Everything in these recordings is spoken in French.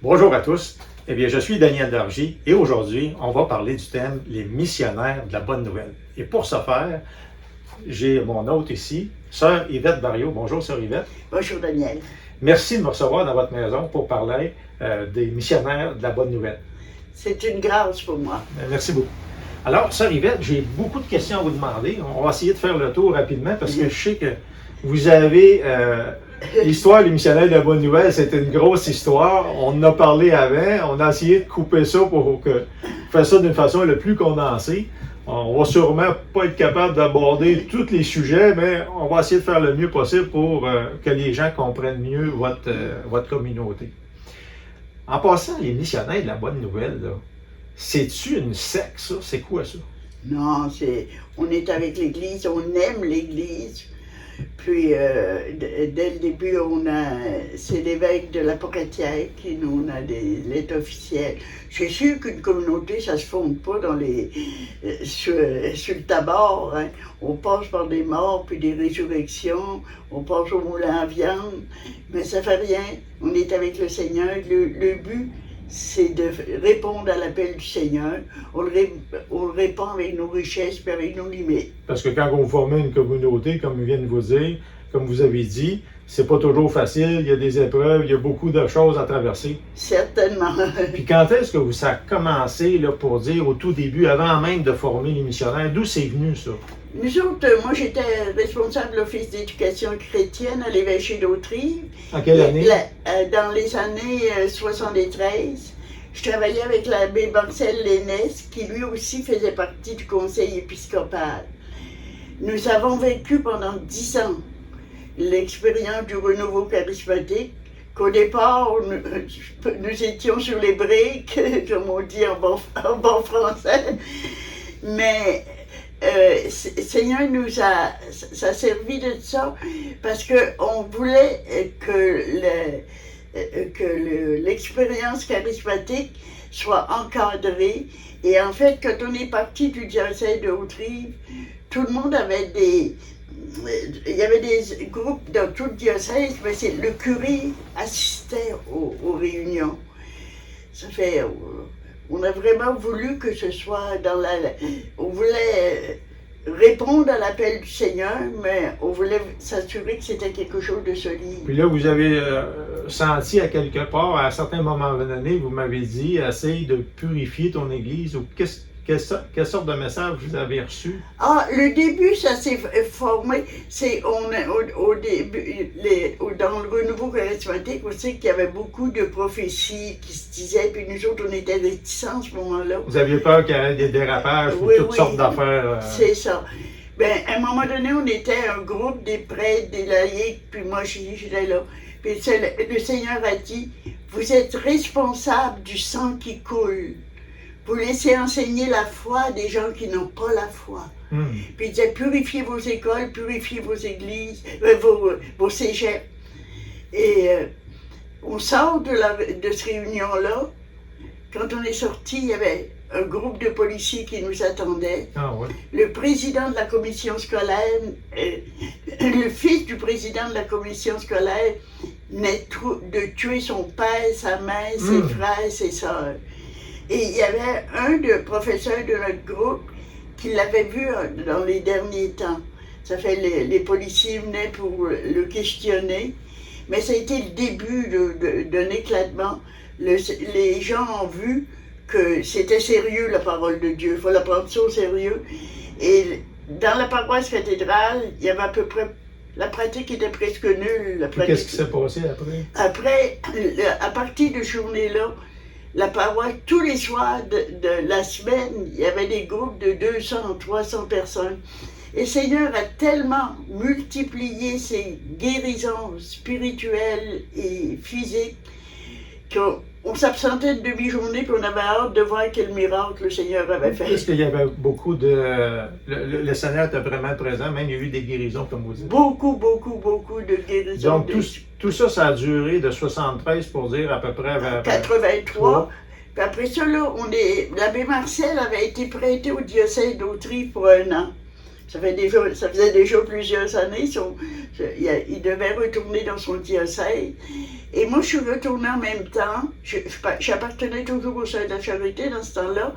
Bonjour à tous. Eh bien, je suis Daniel Dargy et aujourd'hui, on va parler du thème les missionnaires de la bonne nouvelle. Et pour ce faire, j'ai mon hôte ici, Sœur Yvette Barriot. Bonjour, Sœur Yvette. Bonjour Daniel. Merci de me recevoir dans votre maison pour parler des missionnaires de la bonne nouvelle. C'est une grâce pour moi. Merci beaucoup. Alors, Sœur Yvette, j'ai beaucoup de questions à vous demander. On va essayer de faire le tour rapidement parce que je sais que vous avez l'histoire des missionnaires de la bonne nouvelle, c'est une grosse histoire. On en a parlé avant. On a essayé de couper ça pour faire ça d'une façon le plus condensée. On va sûrement pas être capable d'aborder tous les sujets, mais on va essayer de faire le mieux possible pour que les gens comprennent mieux votre communauté. En passant, les missionnaires de la bonne nouvelle, là, c'est-tu une secte, ça? C'est quoi ça? Non, on est avec l'Église, on aime l'Église. Puis, dès le début, c'est l'évêque de la Pocatière qui nous a des lettres officielles. C'est sûr qu'une communauté, ça se fonde pas sur le tabac. Hein. On passe par des morts, puis des résurrections, on passe au moulin à viande, mais ça fait rien. On est avec le Seigneur. Le but, c'est de répondre à l'appel du Seigneur. On le répond avec nos richesses et avec nos limites. Parce que quand vous formez une communauté, comme je viens de vous dire, comme vous avez dit, c'est pas toujours facile, il y a des épreuves, il y a beaucoup de choses à traverser. Certainement. Puis quand est-ce que ça a commencé, là, pour dire, au tout début, avant même de former les missionnaires, d'où c'est venu ça? Nous autres, moi j'étais responsable de l'Office d'éducation chrétienne à l'évêché d'Autrive. En quelle année? Dans les années 73. Je travaillais avec l'abbé Marcel Lénès, qui lui aussi faisait partie du conseil épiscopal. Nous avons vécu pendant 10 ans l'expérience du renouveau charismatique, qu'au départ, nous étions sur les briques, comme on dit en bon français, mais Seigneur ça a servi de ça parce qu'on voulait que l'expérience charismatique soit encadrée. Et en fait, quand on est parti du diocèse de Haute-Rive, tout le monde avait il y avait des groupes dans tout le diocèse, mais le curé assistait aux réunions. Ça fait... On a vraiment voulu que ce soit on voulait répondre à l'appel du Seigneur, mais on voulait s'assurer que c'était quelque chose de solide. Puis là, vous avez senti à quelque part, à un certain moment donné, vous m'avez dit, essaye de purifier ton Église, ou quelle sorte de message vous avez reçu? Ah, le début, ça s'est formé. Au début, dans le renouveau charismatique, on sait qu'il y avait beaucoup de prophéties qui se disaient, puis nous autres, on était réticents à ce moment-là. Vous aviez peur qu'il y ait des dérapages ou toutes sortes d'affaires? C'est ça. Ben, à un moment donné, on était un groupe des prêtres, des laïcs, puis moi, j'étais là. Puis le Seigneur a dit, vous êtes responsables du sang qui coule. Vous laissez enseigner la foi à des gens qui n'ont pas la foi. Puis il disait, purifiez vos écoles, purifiez vos églises, vos cégeps. Et on sort de cette réunion-là. Quand on est sorti, il y avait un groupe de policiers qui nous attendait. Ah, ouais. Le président de la commission scolaire, le fils du président de la commission scolaire, venait de tuer son père, sa mère, ses frères, ses sœurs. Et il y avait un des professeurs de notre groupe qui l'avait vu dans les derniers temps. Ça fait les policiers venaient pour le questionner, mais ça a été le début d'un éclatement. Les gens ont vu que c'était sérieux la parole de Dieu, il faut la prendre ça au sérieux. Et dans la paroisse cathédrale, il y avait à peu près, la pratique était presque nulle. Qu'est-ce qui s'est passé après? Après, à partir de ce journée-là, la paroisse, tous les soirs de la semaine, il y avait des groupes de 200, 300 personnes. Et le Seigneur a tellement multiplié ses guérisons spirituelles et physiques qu'on s'absentait une demi-journée et on avait hâte de voir quel miracle le Seigneur avait fait. Est-ce qu'il y avait beaucoup de... Le Seigneur était vraiment présent, même il y a eu des guérisons, comme vous dites. Beaucoup de guérisons. Donc, tout ça, ça a duré de 73 pour dire à peu près vers 83. Puis après ça, là, l'abbé Marcel avait été prêté au diocèse d'Autrive pour 1 an. Ça faisait déjà plusieurs années. Il devait retourner dans son diocèse. Et moi, je suis retournée en même temps. J'appartenais toujours au Sœurs de la Charité dans ce temps-là.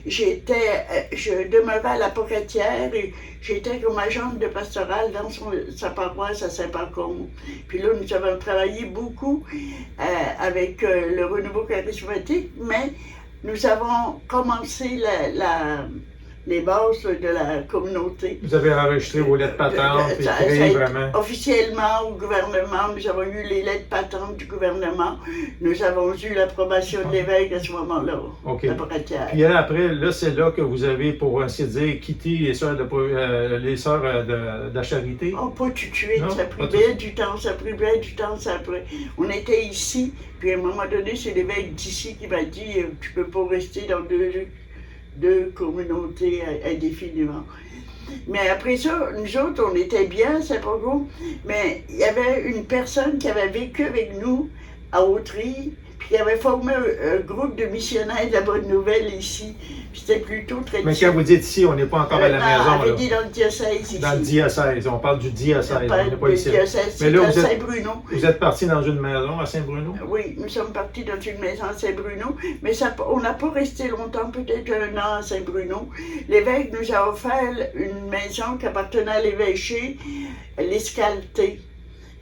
Je demeurais à la Pocatière et j'étais comme agente de pastorale dans sa paroisse à Saint-Pacôme. Puis là, nous avons travaillé beaucoup avec le renouveau charismatique, mais nous avons commencé les bases de la communauté. Vous avez enregistré vos lettres patentes et créé vraiment... Officiellement au gouvernement, nous avons eu les lettres patentes du gouvernement. Nous avons eu l'approbation de l'évêque à ce moment-là. OK. Puis après, là, c'est là que vous avez, pour ainsi dire, quitté les sœurs de la Charité? Oh, pas tout de suite. Non, ça a pris bien du temps. On était ici, puis à un moment donné, c'est l'évêque d'ici qui m'a dit « Tu peux pas rester dans deux communautés indéfiniment. » Mais après ça, nous autres, on était bien, c'est pas gros, mais il y avait une personne qui avait vécu avec nous à Autry, puis qui avait formé un groupe de missionnaires de la Bonne Nouvelle ici. C'était plutôt très... Mais quand vous dites ici, on n'est pas encore à la maison. On dit dans le diocèse ici. Dans le diocèse, on parle du diocèse, on n'est pas ici. Diocèse, mais là, à Saint-Bruno. Vous êtes parti dans une maison à Saint-Bruno? Oui, nous sommes partis dans une maison à Saint-Bruno, mais on n'a pas resté longtemps, peut-être 1 an à Saint-Bruno. L'évêque nous a offert une maison qui appartenait à l'évêché, l'Escaleté.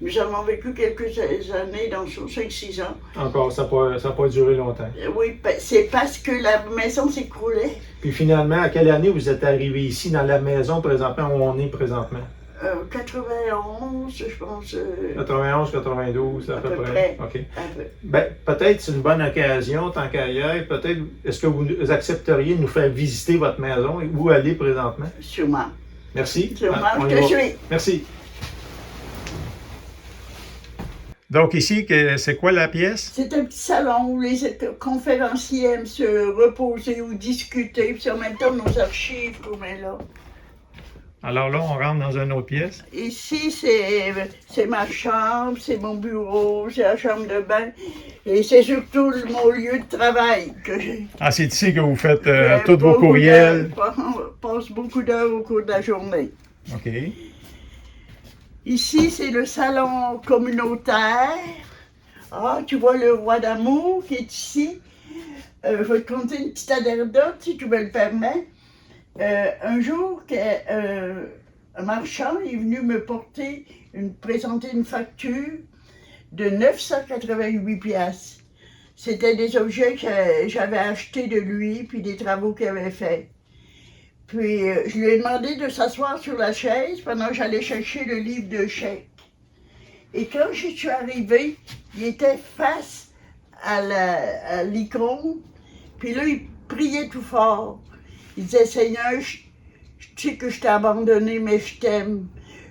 Nous avons vécu quelques années dans 5-6 ans. Encore, ça n'a pas duré longtemps. Oui, c'est parce que la maison s'écroulait. Puis finalement, à quelle année vous êtes arrivé ici, dans la maison présentement, où on est présentement? 91, je pense. 91, 92, à peu près. OK. Peu. Ben, peut-être c'est une bonne occasion, tant qu'ailleurs. Peut-être, est-ce que vous accepteriez de nous faire visiter votre maison et où aller présentement? Sûrement. Merci. Sûrement, je te suis. Merci. Donc ici, c'est quoi la pièce? C'est un petit salon où les conférenciers aiment se reposer ou discuter, puis en même temps nos archives qu'on met là. Alors là, on rentre dans une autre pièce. Ici, c'est ma chambre, c'est mon bureau, c'est la chambre de bain, et c'est surtout mon lieu de travail que j'ai. Ah, c'est ici que vous faites tous vos courriels? On passe beaucoup d'heures au cours de la journée. OK. Ici, c'est le salon communautaire. Ah, tu vois le roi d'amour qui est ici. Je vais te conter une petite anecdote, si tu me le permets. Un jour, un marchand est venu me présenter une facture de 988 piastres. C'était des objets que j'avais achetés de lui, puis des travaux qu'il avait faits. Puis je lui ai demandé de s'asseoir sur la chaise pendant que j'allais chercher le livre de chèques. Et quand je suis arrivée, il était face à l'icône, puis là, il priait tout fort. Il disait, Seigneur, je sais que je t'ai abandonné, mais je t'aime.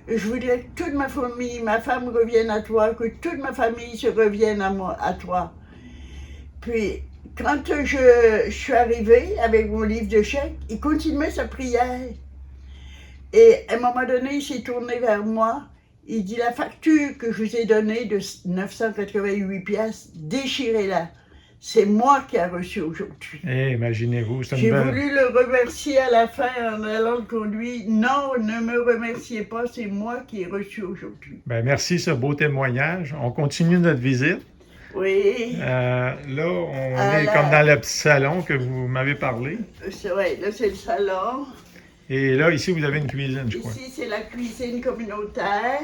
Je voudrais que toute ma famille, ma femme revienne à toi, que toute ma famille se revienne à toi. Puis, quand je suis arrivée avec mon livre de chèques, il continuait sa prière. Et à un moment donné, il s'est tourné vers moi. Il dit, la facture que je vous ai donnée de 988 piastres, déchirez-la. C'est moi qui ai reçu aujourd'hui. Eh, imaginez-vous, c'est J'ai voulu le remercier à la fin en allant le conduire. Non, ne me remerciez pas, c'est moi qui ai reçu aujourd'hui. Ben, merci ce beau témoignage. On continue notre visite. Oui. Là, on est comme dans le petit salon que vous m'avez parlé. Oui, là, c'est le salon. Et là, ici, vous avez une cuisine, je crois. Ici, c'est la cuisine communautaire.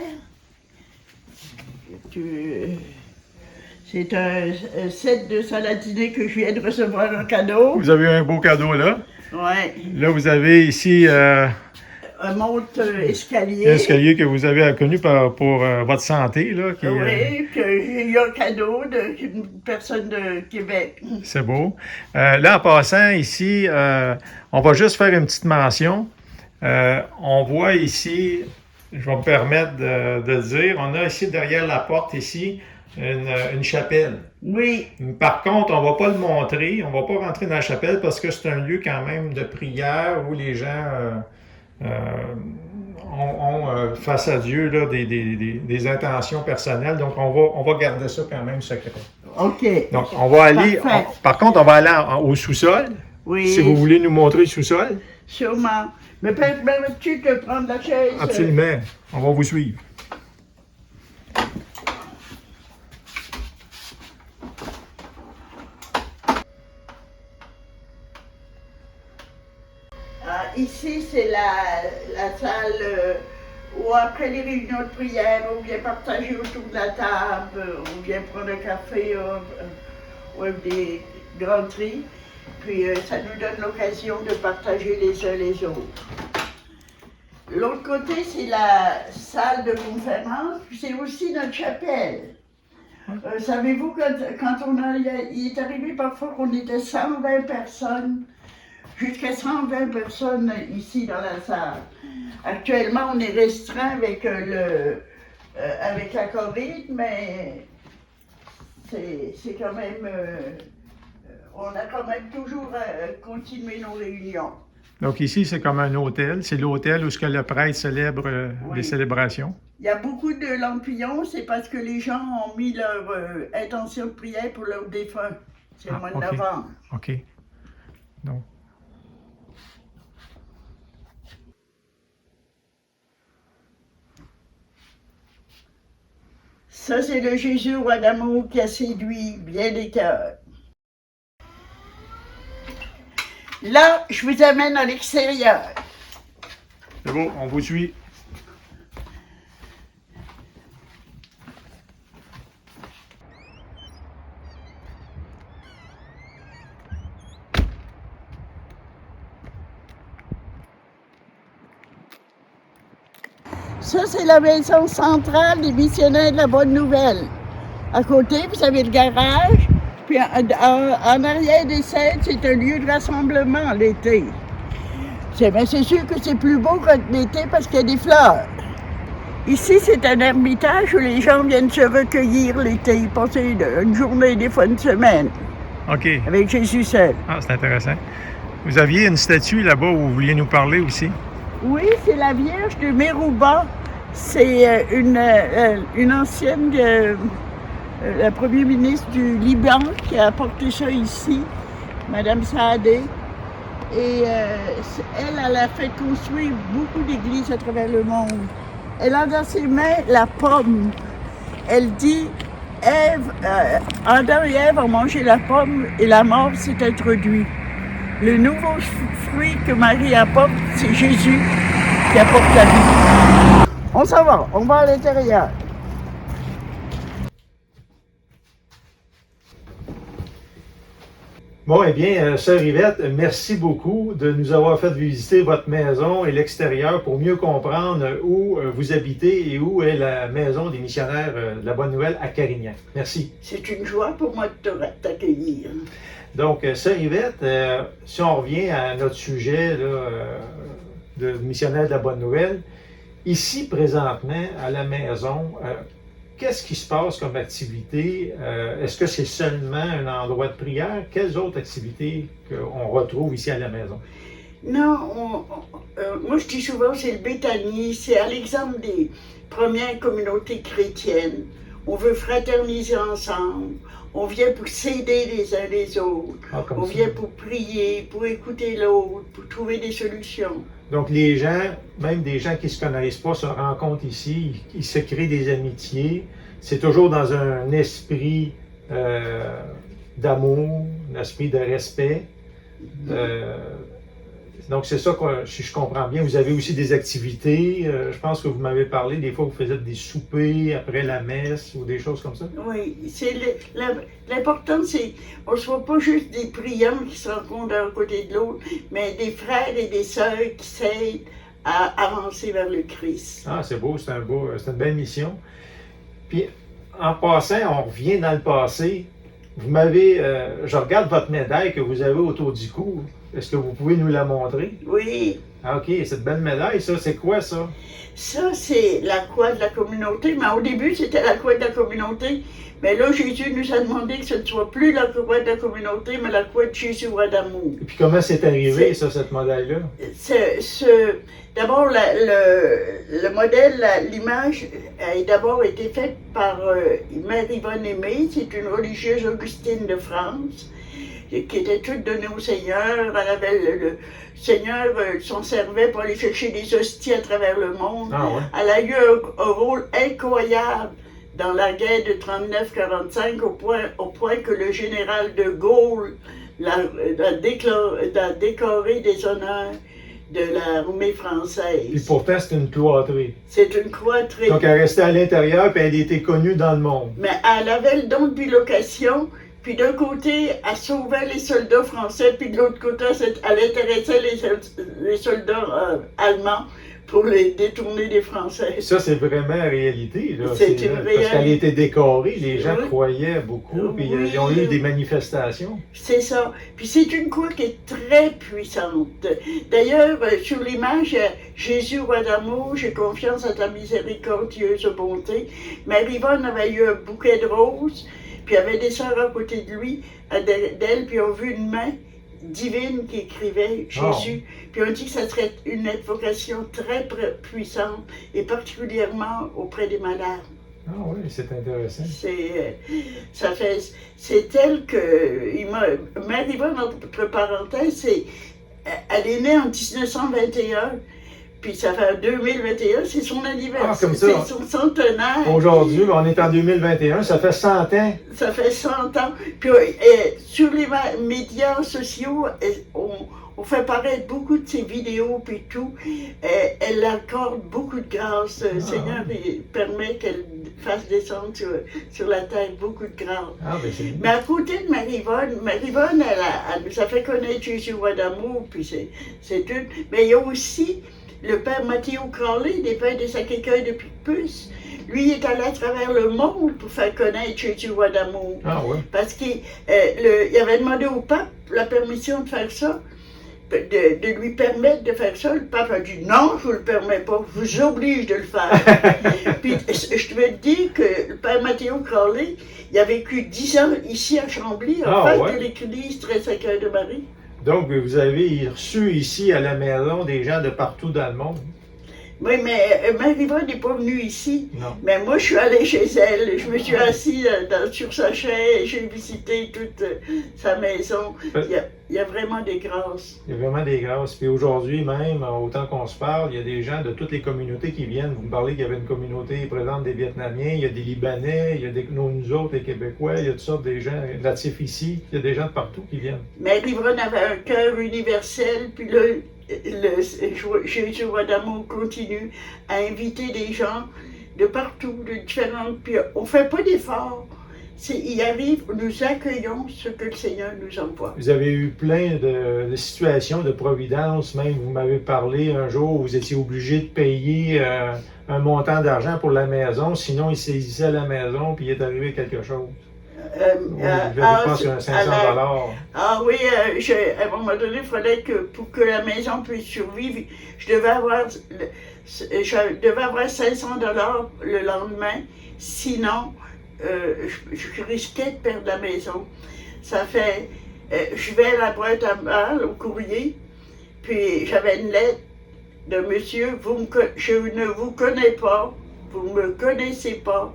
C'est un set de saladiné que je viens de recevoir en cadeau. Vous avez un beau cadeau là. Oui. Là, vous avez ici... un monte-escalier. Un escalier que vous avez connu pour votre santé, là. Qui, oui, puis j'ai eu un cadeau d'une personne de Québec. C'est beau. Là, en passant ici, on va juste faire une petite mention. On voit ici, je vais me permettre de dire, on a ici derrière la porte ici une chapelle. Oui. Par contre, on ne va pas le montrer, on ne va pas rentrer dans la chapelle parce que c'est un lieu quand même de prière où les gens ont face à Dieu là, des intentions personnelles. Donc, on va garder ça quand même secret. OK. Donc, on va aller... par contre, on va aller au sous-sol. Oui. Si vous voulez nous montrer le sous-sol. Sûrement. Mais permets-tu de prendre la chaise? Absolument. On va vous suivre. Ici, c'est la salle où, après les réunions de prière, on vient partager autour de la table, on vient prendre un café ou des granderies. Puis ça nous donne l'occasion de partager les uns les autres. L'autre côté, c'est la salle de conférence, puis c'est aussi notre chapelle. Savez-vous, quand il est arrivé parfois qu'on était 120 personnes, jusqu'à 120 personnes ici dans la salle. Actuellement, on est restreint avec la COVID, mais c'est quand même... on a quand même toujours continué nos réunions. Donc ici, c'est comme un hôtel. C'est l'hôtel où le prêtre célèbre les célébrations. Il y a beaucoup de lampillons, c'est parce que les gens ont mis leur intention de prière pour leurs défunts. C'est le mois de novembre. OK. Donc... Ça, c'est le Jésus, roi d'amour, qui a séduit bien des cœurs. Là, je vous amène à l'extérieur. C'est bon, on vous suit. Ça, c'est la maison centrale des missionnaires de la Bonne Nouvelle. À côté, vous avez le garage. Puis en arrière des scènes, c'est un lieu de rassemblement l'été. C'est sûr que c'est plus beau que l'été parce qu'il y a des fleurs. Ici, c'est un ermitage où les gens viennent se recueillir l'été, passer une journée, des fois une semaine. OK. Avec Jésus seul. Ah, c'est intéressant. Vous aviez une statue là-bas où vous vouliez nous parler aussi? Oui, c'est la Vierge de Merouba. C'est une ancienne... la première ministre du Liban qui a apporté ça ici, Madame Saadé. Et elle a fait construire beaucoup d'églises à travers le monde. Elle a dans ses mains la pomme. Elle dit, Adam et Ève ont mangé la pomme et la mort s'est introduite. Le nouveau fruit que Marie apporte, c'est Jésus qui apporte la vie. On s'en va, on va à l'intérieur. Bon, eh bien, sœur Yvette, merci beaucoup de nous avoir fait visiter votre maison et l'extérieur pour mieux comprendre où vous habitez et où est la maison des missionnaires de la Bonne Nouvelle à Carignan. Merci. C'est une joie pour moi de t'accueillir. Donc, sœur Yvette, si on revient à notre sujet là, de missionnaire de la Bonne Nouvelle, ici, présentement, à la maison, qu'est-ce qui se passe comme activité? Est-ce que c'est seulement un endroit de prière? Quelles autres activités qu'on retrouve ici à la maison? Non, moi je dis souvent c'est le Béthanie, c'est à l'exemple des premières communautés chrétiennes. On veut fraterniser ensemble, on vient pour s'aider les uns les autres, on vient pour prier, pour écouter l'autre, pour trouver des solutions. Donc les gens, même des gens qui ne se connaissent pas, se rencontrent ici, ils se créent des amitiés. C'est toujours dans un esprit d'amour, un esprit de respect. Donc c'est ça que, si je comprends bien, vous avez aussi des activités. Je pense que vous m'avez parlé, des fois vous faisiez des soupers après la messe ou des choses comme ça. Oui, l'important c'est qu'on ne soit pas juste des priants qui se rencontrent d'un côté de l'autre, mais des frères et des sœurs qui s'aident à avancer vers le Christ. Ah, c'est beau, c'est une belle mission. Puis en passant, on revient dans le passé. Vous m'avez, je regarde votre médaille que vous avez autour du cou. Est-ce que vous pouvez nous la montrer? Oui. Ah, OK, cette belle médaille, ça, c'est quoi ça? Ça, c'est la croix de la communauté. Mais au début, c'était la croix de la communauté. Mais là, Jésus nous a demandé que ce ne soit plus la croix de la communauté, mais la croix de Jésus, roi d'amour. Et puis comment c'est arrivé, ça, cette médaille-là? D'abord, le modèle, l'image a d'abord été faite par Mère Yvonne Aimée. C'est une religieuse augustine de France qui étaient toutes données au Seigneur. Elle avait le Seigneur s'en servait pour aller chercher des hosties à travers le monde. Ah ouais. Elle a eu un rôle incroyable dans la guerre de 39-45 au point que le général de Gaulle l'a décoré des honneurs de l'armée française. Puis pourtant, c'est une cloîtrée. C'est une cloîtrée. Donc, elle restait à l'intérieur, puis elle était connue dans le monde. Mais elle avait le don de bilocation, puis d'un côté, elle sauvait les soldats français, puis de l'autre côté, elle intéressait les soldats allemands pour les détourner des Français. Ça, c'est vraiment la réalité. C'est une réalité. Parce qu'elle était décorée, les gens Oui. croyaient beaucoup, puis Oui. ils ont eu des manifestations. C'est ça. Puis c'est une croix qui est très puissante. D'ailleurs, sur l'image, Jésus, roi d'amour, j'ai confiance à ta miséricordieuse bonté. Marie-Yvonne avait eu un bouquet de roses, puis il y avait des sœurs à côté de lui, d'elle, puis ont vu une main divine qui écrivait Jésus. Puis on dit que ça serait une invocation très puissante, et particulièrement auprès des malades. Ah oui, c'est intéressant. C'est elle que, Marie-Yvonne, entre parenthèses, elle est née en 1921, puis ça fait 2021, c'est son anniversaire, comme ça. c'est son centenaire. Aujourd'hui, on est en 2021, ça fait 100 ans. Ça fait 100 ans. Puis sur les médias sociaux, on fait paraître beaucoup de ses vidéos puis tout. Elle accorde beaucoup de grâce. Le Seigneur permet qu'elle fasse descendre sur la terre beaucoup de grâce. Ah, ben c'est bien. Mais à côté de Marie-Yvonne, elle nous a fait connaître Jésus, roi d'amour, puis c'est tout. Mais il y a aussi le père Mathéo Crowley, des Pères des Sacré-Cœur de Picpus. Lui, il est allé à travers le monde pour faire connaître Jésus, roi d'amour. Ah ouais. Parce qu'il avait demandé au pape la permission de faire ça, de lui permettre de faire ça. Le pape a dit non, je ne vous le permets pas, je vous oblige de le faire. Puis je veux te dire que le père Mathéo Crowley, il a vécu 10 ans ici à Chambly, en face de l'église Très Sacrée de Marie. Donc, vous avez reçu ici à la maison des gens de partout dans le monde. Oui, mais Marie-Yvonne n'est pas venue ici. Non. Mais moi, je suis allée chez elle. Je me suis assise sur sa chaise. J'ai visité toute sa maison. Il y a vraiment des grâces. Il y a vraiment des grâces. Puis aujourd'hui même, autant qu'on se parle, il y a des gens de toutes les communautés qui viennent. Vous me parlez qu'il y avait une communauté présente des Vietnamiens, il y a des Libanais, il y a nous autres, les Québécois, il y a toutes sortes de gens natifs ici. Il y a des gens de partout qui viennent. Marie-Yvonne avait un cœur universel. Puis là, Jésus, roi d'amour, continue à inviter des gens de partout, de différentes. Puis on ne fait pas d'efforts. Il arrive, nous accueillons ce que le Seigneur nous envoie. Vous avez eu plein de situations de providence, même vous m'avez parlé un jour où vous étiez obligé de payer un montant d'argent pour la maison, sinon il saisissait la maison puis il est arrivé quelque chose. Je pense que 500 $. Ah oui, à un moment donné, il fallait que pour que la maison puisse survivre, je devais avoir 500 $ le lendemain, sinon je risquais de perdre la maison. Ça fait, je vais à la boîte à mal, au courrier, puis j'avais une lettre de monsieur, je ne vous connais pas, vous ne me connaissez pas,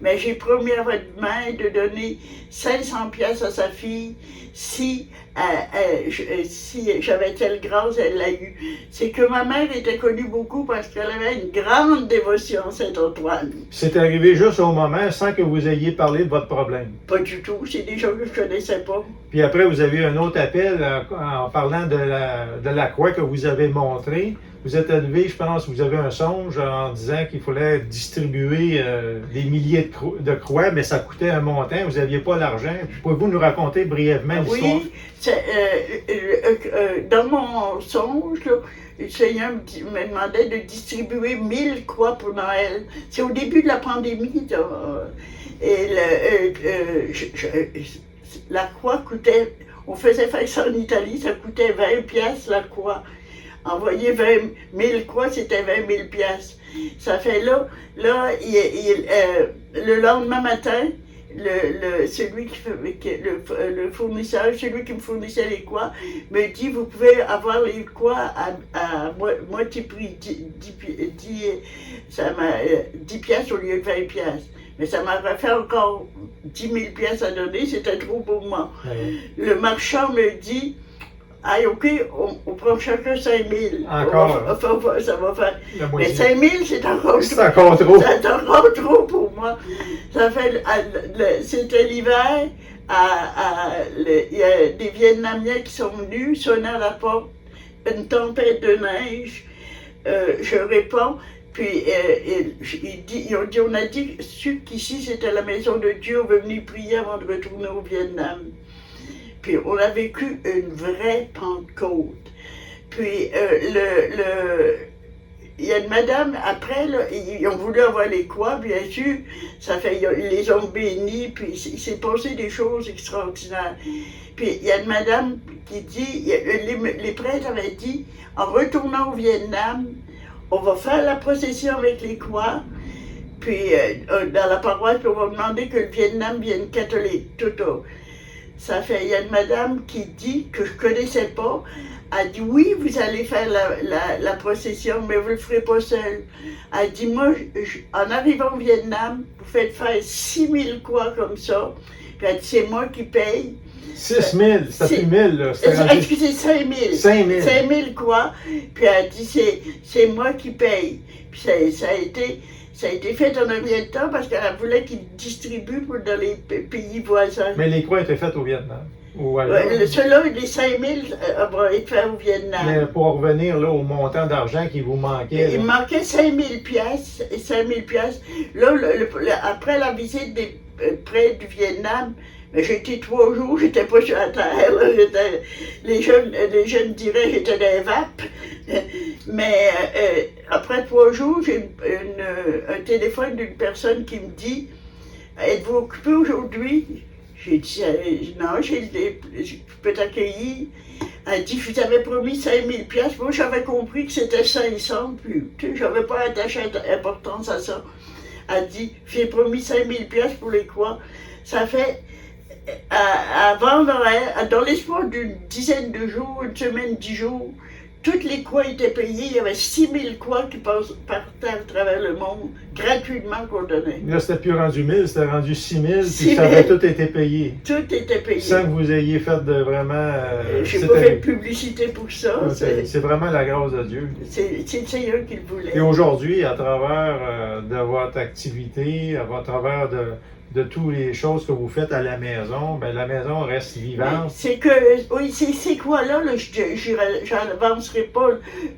mais j'ai promis à votre mère de donner 500 pièces à sa fille si j'avais telle grâce, elle l'a eu. C'est que ma mère était connue beaucoup parce qu'elle avait une grande dévotion à Saint-Antoine. C'est arrivé juste au moment sans que vous ayez parlé de votre problème. Pas du tout, c'est des gens que je ne connaissais pas. Puis après, vous avez eu un autre appel en parlant de la croix que vous avez montrée. Vous êtes élevé, je pense, vous avez un songe en disant qu'il fallait distribuer des milliers de croix, mais ça coûtait un montant, vous n'aviez pas l'argent. Pouvez-vous nous raconter brièvement l'histoire? Oui, dans mon songe, là, le Seigneur me demandait de distribuer 1000 croix pour Noël. C'est au début de la pandémie. La croix coûtait, on faisait faire ça en Italie, ça coûtait 20 pièces la croix. Envoyer 20 000 croix, c'était 20 000 pièces. Ça fait là le lendemain matin, le fournisseur, celui qui me fournissait les croix, me dit, vous pouvez avoir les croix à moitié prix, 10 pièces au lieu de 20 pièces. Mais ça m'aurait fait encore 10 000 pièces à donner, c'était trop pour moi. Oui. Le marchand me dit, ah, OK, on prend chacun 5 000. Encore. Ça va faire. La Mais moitié. 5 000, c'est encore C'est encore trop. C'est encore trop pour moi. Ça fait, c'était l'hiver, il y a des Vietnamiens qui sont venus, sonner à la porte, une tempête de neige. Je réponds, puis ils ont dit, on a dit qu'ici c'était la maison de Dieu, on veut venir prier avant de retourner au Vietnam. Puis on a vécu une vraie Pentecôte. Puis il y a une madame, après, là, ils ont voulu avoir les croix, bien sûr, ça fait, ils les ont bénis, puis il s'est passé des choses extraordinaires. Puis il y a une madame qui dit, les prêtres avaient dit, en retournant au Vietnam, on va faire la procession avec les croix, puis dans la paroisse, puis on va demander que le Vietnam vienne catholique, tout. Ça fait, il y a une madame qui dit, que je ne connaissais pas, elle dit, oui, vous allez faire la procession, mais vous ne le ferez pas seul. Elle dit, moi, en arrivant au Vietnam, vous faites faire 6 000 croix comme ça, puis elle dit, c'est moi qui paye. 6 000, ça fait 1000, là. Excusez, 5 000. 5 000. 5 000 quoi. Puis elle dit, c'est moi qui paye. Puis ça a été fait en un bien de temps parce qu'elle voulait qu'ils distribuent dans les pays voisins. Mais les croix étaient faites au Vietnam. Ceux-là, les 5 000 vont être faits au Vietnam. Mais pour revenir là, au montant d'argent qui vous manquait. Il manquait 5 000 piastres. 5 000 piastres. Là, après la visite des près du Vietnam, j'étais 3 jours, j'étais pas sur la terre. Là, les jeunes diraient que j'étais dans les vapes. Mais après 3 jours, j'ai un téléphone d'une personne qui me dit, êtes-vous occupé aujourd'hui? J'ai dit, non, je peux t'accueillir. Elle dit, je vous avais promis 5 000 piastres. Moi, j'avais compris que c'était 500. Puis, je n'avais pas attaché d'importance à ça. Elle dit, j'ai promis 5 000 piastres pour les croix. Ça fait, avant Noël, dans l'espoir d'une dizaine de jours, une semaine, 10 jours, toutes les croix étaient payées. Il y avait 6 000 croix qui partaient à travers le monde, gratuitement qu'on donnait. Là, c'était plus rendu 1000, c'était rendu 6 000, puis ça avait tout été payé. Tout était payé. Sans que vous ayez fait de vraiment... Je n'ai pas fait de publicité pour ça. C'est vraiment la grâce de Dieu. C'est le Seigneur qui le voulait. Et aujourd'hui, à travers de votre activité, à travers de toutes les choses que vous faites à la maison, ben la maison reste vivante. C'est que, oui, ces croix-là, j'avancerai pas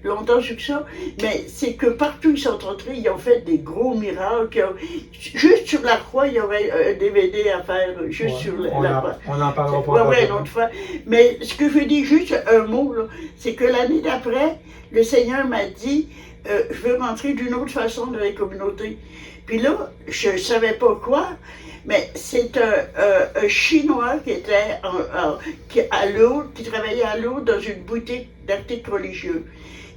longtemps sur ça, mais c'est que partout où ils sont entrés, ils ont fait des gros miracles. Juste sur la croix, il y aurait un DVD à faire, juste sur la croix. On n'en parlera pas. Oui, une autre fois. Mais ce que je dis, juste un mot, c'est que l'année d'après, le Seigneur m'a dit, je veux rentrer d'une autre façon dans les communautés. Puis là, je ne savais pas quoi, mais c'est un Chinois qui était à Lourdes, qui travaillait à Lourdes dans une boutique d'articles religieux.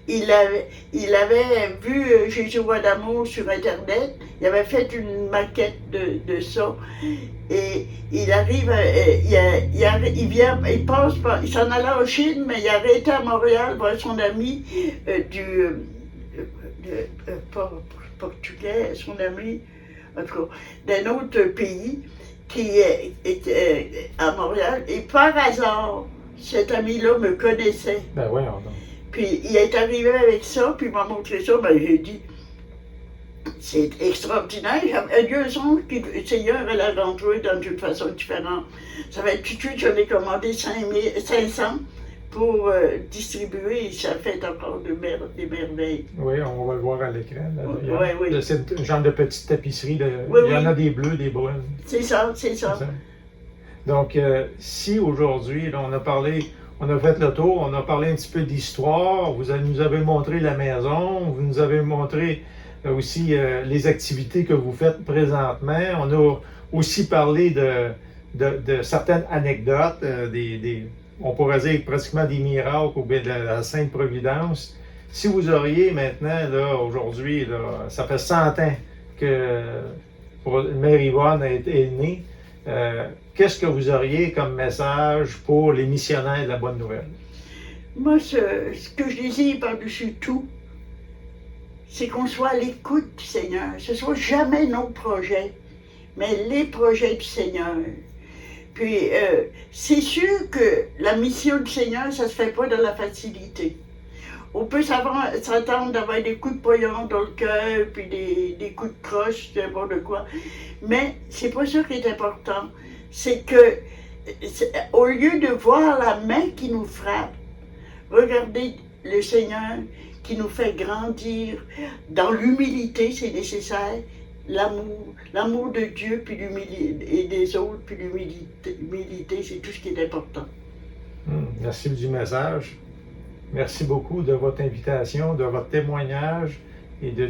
Il avait vu Jésus roi d'amour sur Internet, il avait fait une maquette de ça, et il arrive, il passe par, il s'en allait en Chine, mais il a arrêté à Montréal voir son ami portugais, son ami, en tout cas, d'un autre pays qui était à Montréal. Et par hasard, cet ami-là me connaissait. Ben oui, Puis il est arrivé avec ça, puis il m'a montré ça, ben j'ai dit, c'est extraordinaire. Dieu sent que le Seigneur allait rentrer dans une façon différente. Ça va être tout de suite, j'en ai commandé 500 pour distribuer, et ça fait encore des merveilles. Oui, on va le voir à l'écran. Oui. C'est un genre de petite tapisserie. Il y en a des bleus, des brunes. C'est ça, c'est ça. Donc, si aujourd'hui, on a parlé, on a fait le tour, on a parlé un petit peu d'histoire, vous nous avez montré la maison, vous nous avez montré aussi les activités que vous faites présentement. On a aussi parlé de certaines anecdotes, on pourrait dire pratiquement des miracles ou bien de la Sainte Providence. Si vous auriez maintenant, là, aujourd'hui, là, ça fait 100 ans que Mère Yvonne est née, qu'est-ce que vous auriez comme message pour les missionnaires de la Bonne Nouvelle? Moi, ce que je désire par-dessus tout, c'est qu'on soit à l'écoute du Seigneur. Ce ne soit jamais nos projets, mais les projets du Seigneur. Puis, c'est sûr que la mission du Seigneur, ça ne se fait pas dans la facilité. On peut s'attendre d'avoir des coups de poignard dans le cœur, puis des coups de croche, n'importe quoi. Mais c'est pas ça qui est important. C'est que, au lieu de voir la main qui nous frappe, regardez le Seigneur qui nous fait grandir dans l'humilité, c'est nécessaire. L'amour de Dieu puis et des autres, puis l'humilité, c'est tout ce qui est important. Merci du message. Merci beaucoup de votre invitation, de votre témoignage et de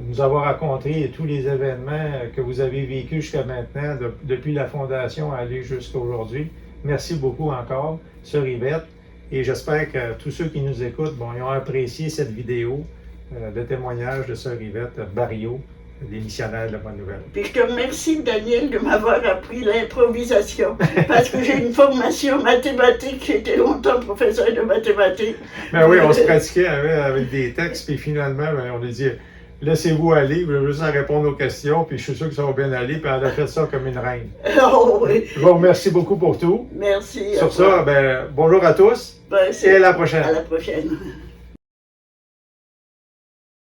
nous avoir raconté tous les événements que vous avez vécus jusqu'à maintenant, depuis la fondation à aller jusqu'à aujourd'hui. Merci beaucoup encore, Sœur Yvette. Et j'espère que tous ceux qui nous écoutent, ils ont apprécié cette vidéo de témoignage de Sœur Yvette Barriot, des missionnaires de la Bonne Nouvelle. Puis je te remercie, Daniel, de m'avoir appris l'improvisation, parce que j'ai une formation mathématique, j'ai été longtemps professeur de mathématiques. Ben oui, on se pratiquait avec des textes, puis finalement, on a dit, laissez-vous aller, je veux juste répondre aux questions, puis je suis sûr que ça va bien aller, puis elle a fait ça comme une reine. Oh oui. Je vous remercie beaucoup pour tout. Merci. Sur ça, bonjour à tous, et à la prochaine. À la prochaine.